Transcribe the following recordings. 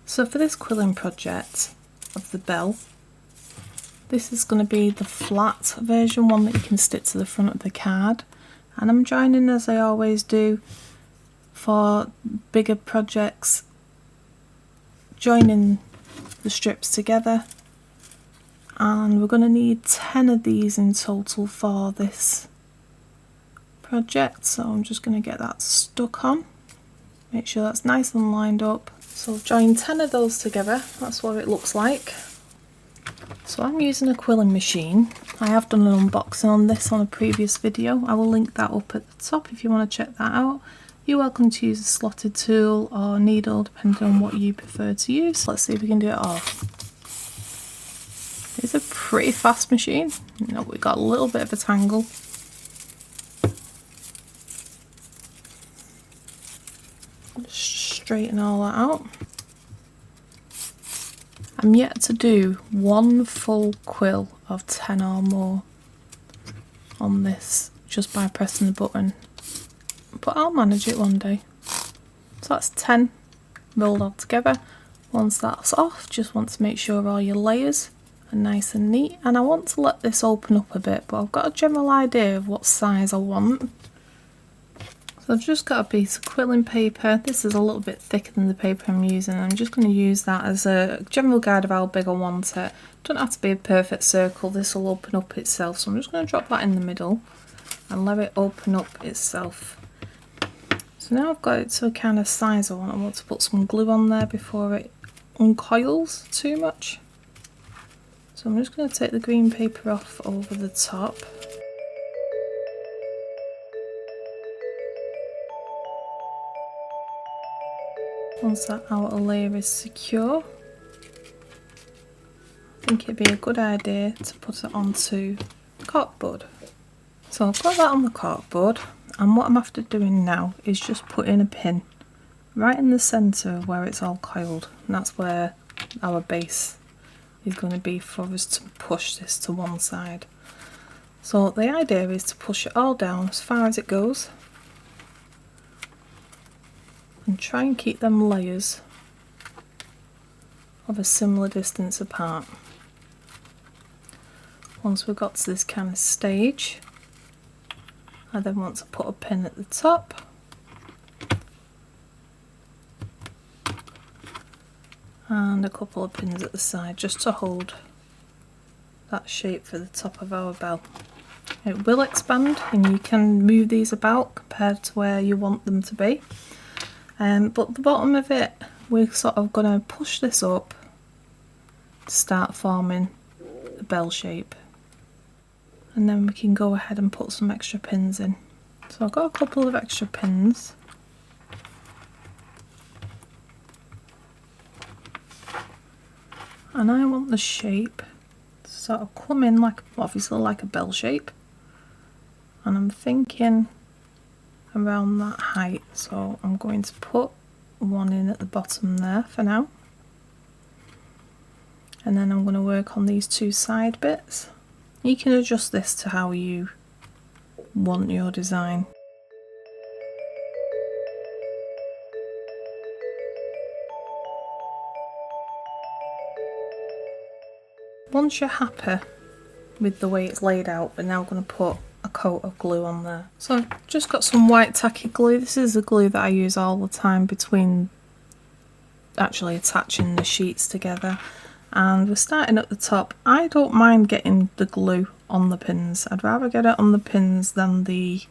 So for this quilling project of the bell, this is going to be the flat version, one that you can stick to the front of the card. And I'm joining, as I always do for bigger projects, joining the strips together. And we're going to need 10 of these in total for this project. So I'm just going to get that stuck on. Make sure that's nice and lined up. So I've joined 10 of those together. That's what it looks like. So I'm using a quilling machine. I have done an unboxing on this on a previous video. I will link that up at the top if you want to check that out. You're welcome to use a slotted tool or needle depending on what you prefer to use. Let's see if we can do it all. It's a pretty fast machine. You know, we've got a little bit of a tangle. Just straighten all that out. I'm yet to do one full quill of 10 or more on this just by pressing the button, but I'll manage it one day. So that's 10 rolled all together. Once that's off, just want to make sure all your layers are nice and neat, and I want to let this open up a bit, but I've got a general idea of what size I want. So I've just got a piece of quilling paper. This is a little bit thicker than the paper I'm using. I'm just going to use that as a general guide of how big I want it. Don't have to be a perfect circle, this will open up itself, so I'm just going to drop that in the middle and let it open up itself. So now I've got it to a kind of size I want to put some glue on there before it uncoils too much. So I'm just going to take the green paper off over the top. Once that outer layer is secure, I think it'd be a good idea to put it onto corkboard. So I've got that on the corkboard, and what I'm after doing now is just put in a pin right in the centre of where it's all coiled, and that's where our base is going to be for us to push this to one side. So the idea is to push it all down as far as it goes and try and keep them layers of a similar distance apart. Once we've got to this kind of stage, I then want to put a pin at the top and a couple of pins at the side just to hold that shape for the top of our bell. It will expand and you can move these about compared to where you want them to be. But the bottom of it, we're sort of going to push this up to start forming a bell shape. And then we can go ahead and put some extra pins in. So I've got a couple of extra pins. And I want the shape to sort of come in like, obviously like a bell shape. And I'm thinking around that height, so I'm going to put one in at the bottom there for now, and then I'm going to work on these two side bits. You can adjust this to how you want your design. Once you're happy with the way it's laid out, we're now going to put a coat of glue on there. So I've just got some white tacky glue. This is the glue that I use all the time between actually attaching the sheets together. And we're starting at the top. I don't mind getting the glue on the pins. I'd rather get it on the pins than the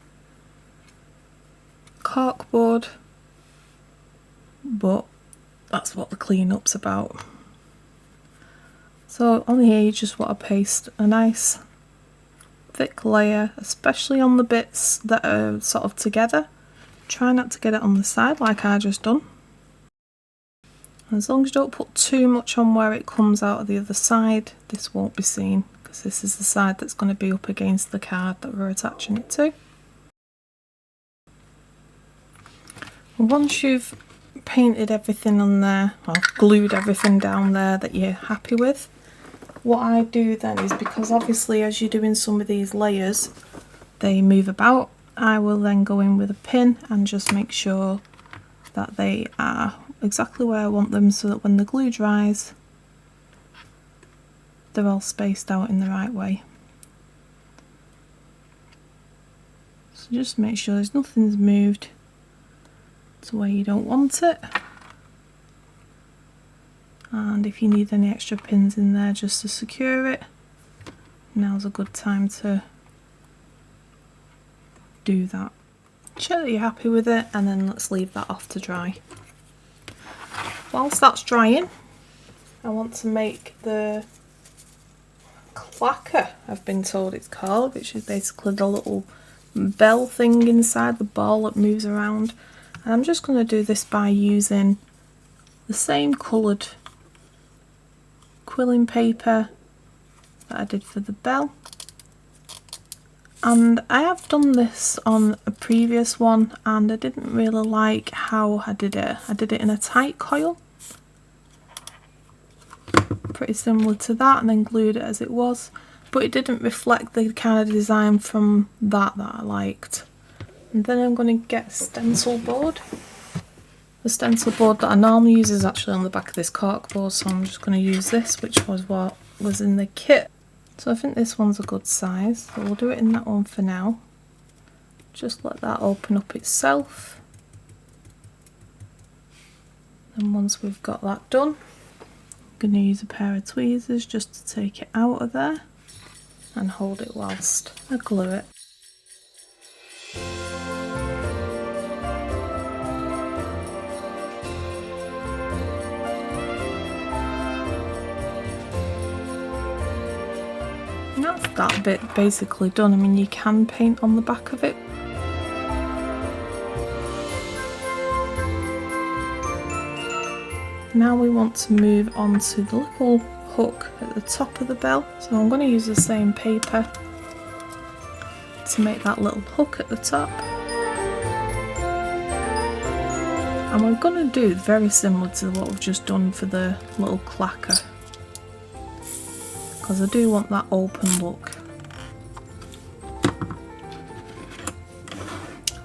corkboard, but that's what the cleanup's about. So on here you just want to paste a nice thick layer, especially on the bits that are sort of together. Try not to get it on the side like I just done. And as long as you don't put too much on where it comes out of the other side, this won't be seen because this is the side that's going to be up against the card that we're attaching it to. And once you've painted everything on there, or glued everything down there that you're happy with, what I do then is, because obviously as you're doing some of these layers they move about, I will then go in with a pin and just make sure that they are exactly where I want them so that when the glue dries, they're all spaced out in the right way. So just make sure there's nothing's moved to where you don't want it. And if you need any extra pins in there just to secure it, now's a good time to do that. Check that you're happy with it, and then let's leave that off to dry. Whilst that's drying, I want to make the clacker, I've been told it's called, which is basically the little bell thing inside the ball that moves around. And I'm just going to do this by using the same coloured quilling paper that I did for the bell. And I have done this on a previous one and I didn't really like how I did it. I did it in a tight coil, pretty similar to that, and then glued it as it was, but it didn't reflect the kind of design from that I liked. And then I'm going to get a stencil board. The stencil board that I normally use is actually on the back of this cork board, so I'm just going to use this, which was what was in the kit. So I think this one's a good size, so we'll do it in that one for now. Just let that open up itself. And once we've got that done, I'm going to use a pair of tweezers just to take it out of there and hold it whilst I glue it. And that's that bit basically done. I mean, you can paint on the back of it. Now we want to move on to the little hook at the top of the bell. So I'm going to use the same paper to make that little hook at the top. And we're going to do very similar to what we've just done for the little clacker, because I do want that open look.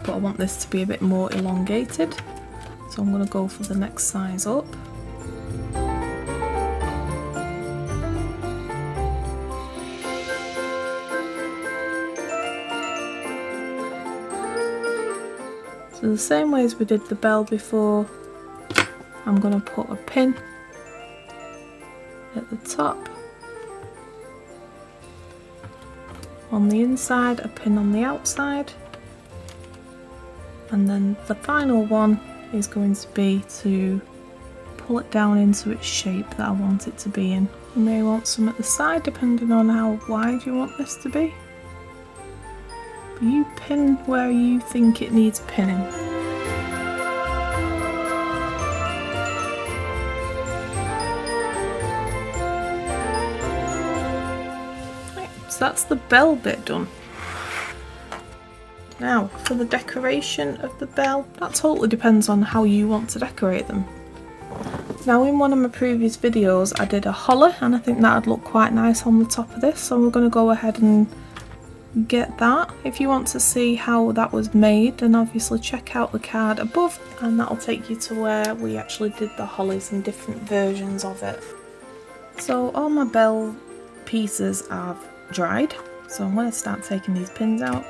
But I want this to be a bit more elongated, so I'm going to go for the next size up. So the same way as we did the bell before, I'm going to put a pin at the top, on the inside, a pin on the outside, and then the final one is going to be to pull it down into its shape that I want it to be in. You may want some at the side depending on how wide you want this to be. But you pin where you think it needs pinning. Right, so that's the bell bit done. Now for the decoration of the bell, that totally depends on how you want to decorate them. Now in one of my previous videos I did a holly, and I think that would look quite nice on the top of this, so we're going to go ahead and get that. If you want to see how that was made, then obviously check out the card above, and that'll take you to where we actually did the hollies and different versions of it. So all my bell pieces have dried, so I'm going to start taking these pins out.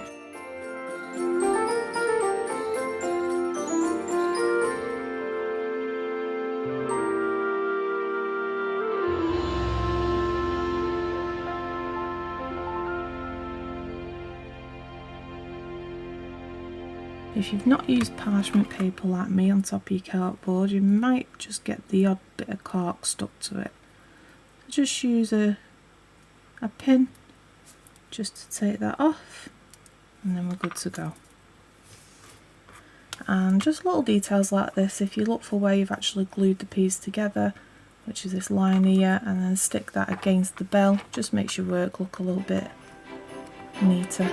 If you've not used parchment paper like me on top of your cardboard, you might just get the odd bit of cork stuck to it. Just use a pin just to take that off, and then we're good to go. And just little details like this, if you look for where you've actually glued the piece together, which is this line here, and then stick that against the bell, just makes your work look a little bit neater.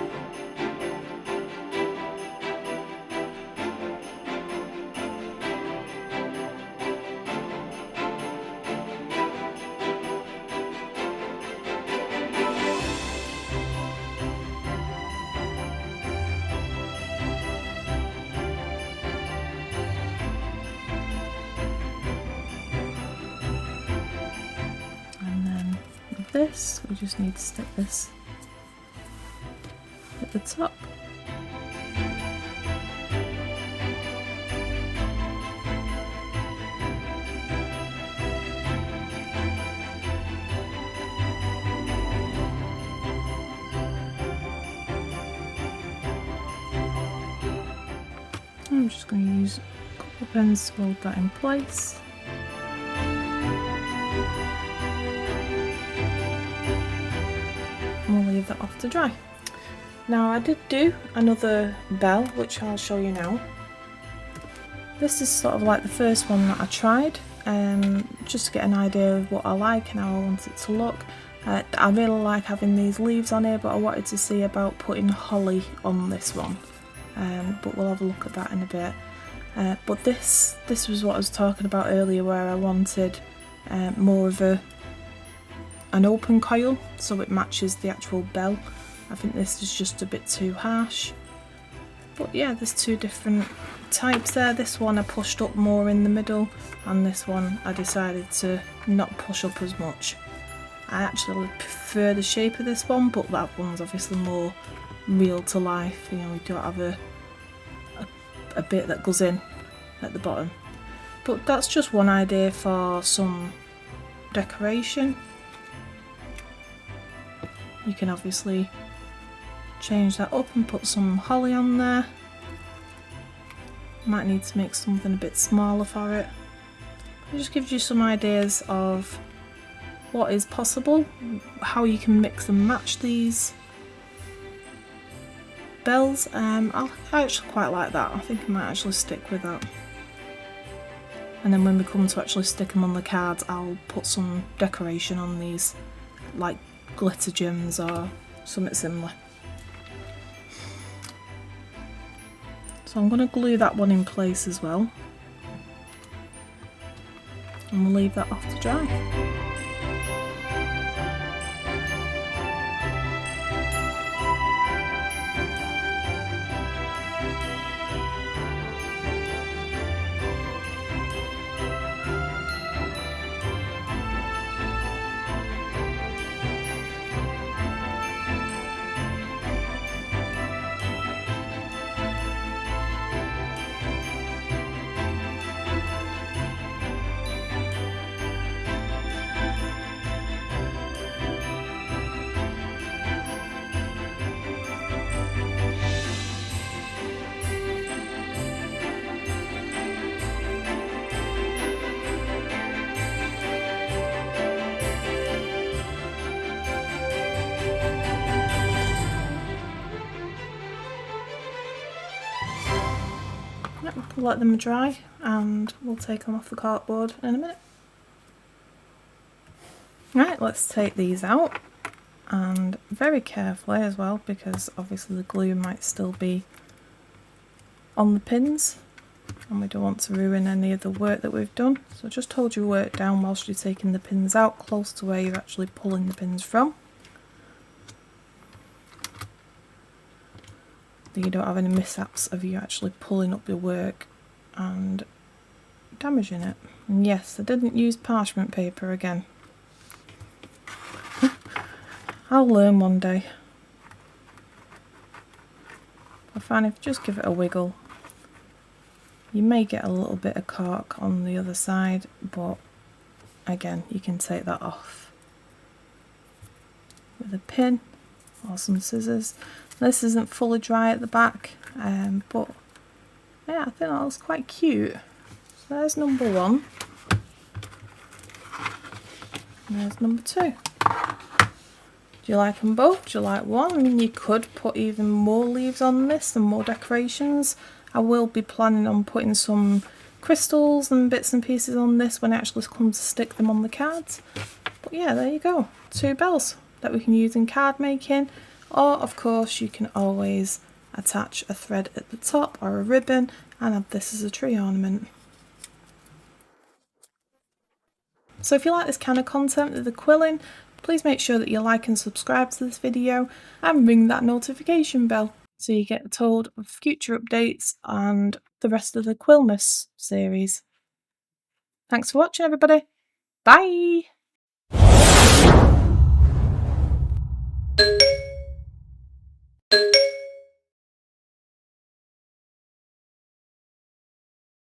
this. We just need to stick this at the top. I'm just going to use a couple of pens to hold that in place. And we'll leave that off to dry. Now I did do another bell, which I'll show you now. This is sort of like the first one that I tried, just to get an idea of what I like and how I want it to look. I really like having these leaves on here, but I wanted to see about putting holly on this one. But we'll have a look at that in a bit. But this was what I was talking about earlier, where I wanted more of an open coil so it matches the actual bell. I think this is just a bit too harsh. But yeah, there's two different types there. This one I pushed up more in the middle, and this one I decided to not push up as much. I actually prefer the shape of this one, but that one's obviously more real to life. You know, we don't have a bit that goes in at the bottom. But that's just one idea for some decoration. You can obviously change that up and put some holly on there. Might need to make something a bit smaller for it. It just gives you some ideas of what is possible, how you can mix and match these bells. I actually quite like that. I think I might actually stick with that. And then when we come to actually stick them on the cards, I'll put some decoration on these, like glitter gems or something similar. So I'm going to glue that one in place as well, and we'll leave that off to dry. Yep, we'll let them dry and we'll take them off the cardboard in a minute. Right, let's take these out, and very carefully as well, because obviously the glue might still be on the pins and we don't want to ruin any of the work that we've done. So just hold your work down whilst you're taking the pins out, close to where you're actually pulling the pins from, that you don't have any mishaps of you actually pulling up your work and damaging it. And yes, I didn't use parchment paper again. I'll learn one day. I find if you just give it a wiggle, you may get a little bit of cork on the other side, but again, you can take that off with a pin or some scissors. This isn't fully dry at the back, but yeah, I think that looks quite cute. So there's number one, and there's number two. Do you like them both? Do you like one? I mean, you could put even more leaves on this and more decorations. I will be planning on putting some crystals and bits and pieces on this when it actually comes to stick them on the cards. But yeah, there you go. Two bells that we can use in card making. Or of course you can always attach a thread at the top or a ribbon and have this as a tree ornament. So if you like this kind of content with the quilling, please make sure that you like and subscribe to this video and ring that notification bell so you get told of future updates and the rest of the Quillmas series. Thanks for watching, everybody. Bye!